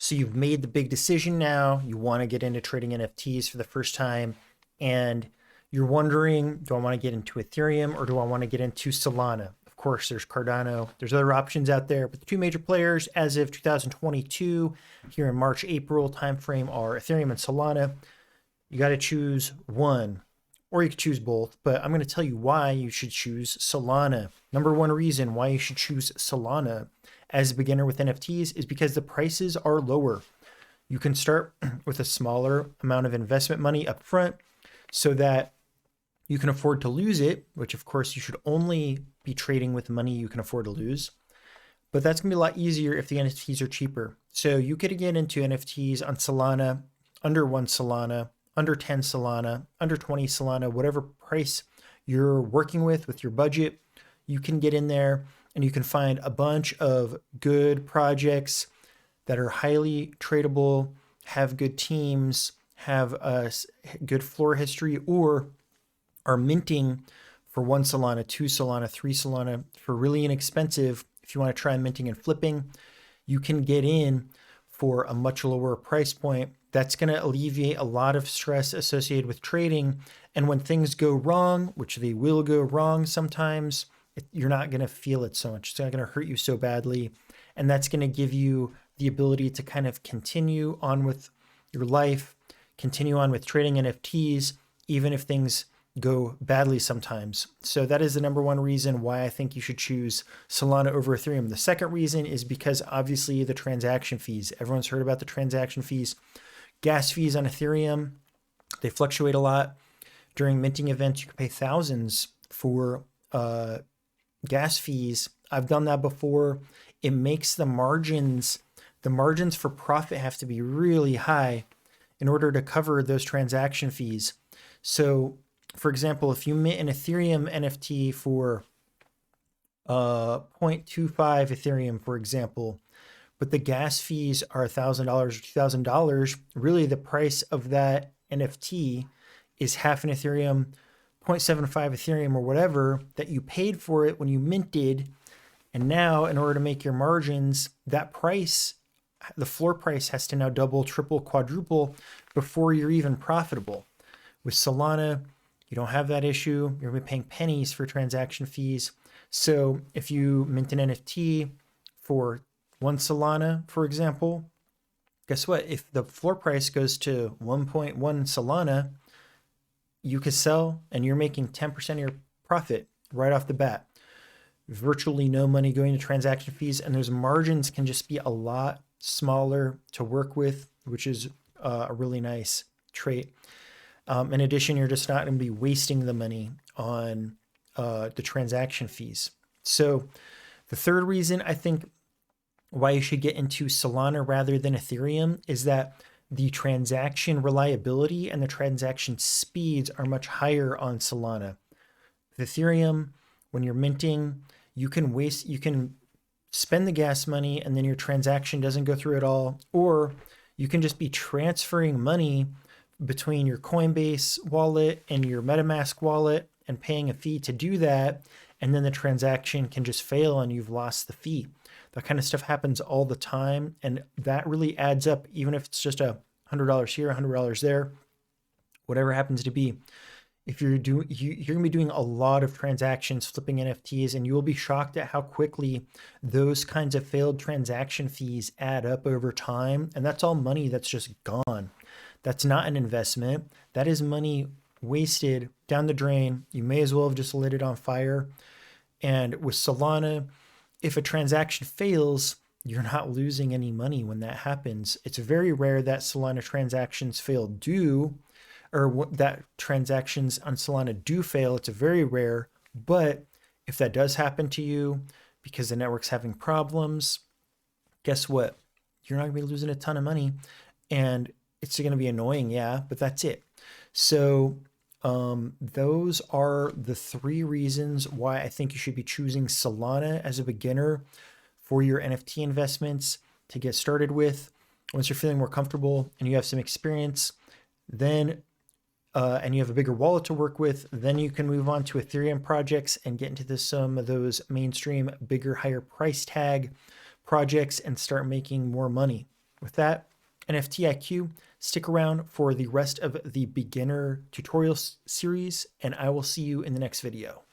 So you've made the big decision now. You want to get into trading NFTs for the first time, and you're wondering, do I want to get into Ethereum or do I want to get into Solana? Of course, there's Cardano. There's other options out there, but the two major players as of 2022 here in March, April timeframe are Ethereum and Solana. You got to choose one, or you could choose both, but I'm going to tell you why you should choose Solana. Number one reason why you should choose Solana as a beginner with NFTs is because the prices are lower. You can start with a smaller amount of investment money up front so that you can afford to lose it, which of course you should only be trading with money you can afford to lose. But that's going to be a lot easier if the NFTs are cheaper. So you could get into NFTs on Solana, under 1 Solana, under 10 Solana, under 20 Solana, whatever price you're working with your budget, you can get in there and you can find a bunch of good projects that are highly tradable, have good teams, have a good floor history, or are minting for 1 Solana, 2 Solana, 3 Solana for really inexpensive. If you want to try minting and flipping, you can get in for a much lower price point. That's going to alleviate a lot of stress associated with trading. And when things go wrong, which they will go wrong sometimes, you're not going to feel it so much. It's not going to hurt you so badly. And that's going to give you the ability to kind of continue on with your life, continue on with trading NFTs, even if things go badly sometimes. So that is the number one reason why I think you should choose Solana over Ethereum. The second reason is because obviously the transaction fees. Everyone's heard about the transaction fees. Gas fees on Ethereum, they fluctuate a lot. During minting events, you can pay thousands for gas fees. I've done that before. It makes the margins for profit have to be really high in order to cover those transaction fees. So, for example, if you mint an Ethereum NFT for 0.25 Ethereum, for example, but the gas fees are $1,000 or $2,000, really the price of that NFT is half an Ethereum, 0.75 Ethereum or whatever that you paid for it when you minted. And now in order to make your margins, that price, the floor price has to now double, triple, quadruple before you're even profitable. With Solana, you don't have that issue. You're going to be paying pennies for transaction fees. So if you mint an NFT for 1 Solana, for example, guess what? If the floor price goes to 1.1 Solana, you could sell and you're making 10% of your profit right off the bat. Virtually no money going to transaction fees, and those margins can just be a lot smaller to work with, which is a really nice trait. In addition, you're just not going to be wasting the money on the transaction fees. So the third reason I think why you should get into Solana rather than Ethereum is that the transaction reliability and the transaction speeds are much higher on Solana. With Ethereum, when you're minting, you can spend the gas money and then your transaction doesn't go through at all, or you can just be transferring money between your Coinbase wallet and your MetaMask wallet and paying a fee to do that, and then the transaction can just fail and you've lost the fee. That kind of stuff happens all the time, and that really adds up, even if it's just $100 here, $100 there, whatever happens to be. If you're going to be doing a lot of transactions flipping NFTs, and you will be shocked at how quickly those kinds of failed transaction fees add up over time. And that's all money that's just gone. That's not an investment. That is money wasted down the drain. You may as well have just lit it on fire. And with Solana, if a transaction fails, you're not losing any money when that happens. It's very rare that Solana transactions fail or that transactions on Solana do fail. It's very rare, but if that does happen to you because the network's having problems, guess what? You're not gonna be losing a ton of money, and it's gonna be annoying, yeah, but that's it. So those are the three reasons why I think you should be choosing Solana as a beginner for your NFT investments to get started with. Once you're feeling more comfortable and you have some experience, then and you have a bigger wallet to work with, then you can move on to Ethereum projects and get into some of those mainstream, bigger, higher price tag projects and start making more money. With that, NFT IQ, stick around for the rest of the beginner tutorial series, and I will see you in the next video.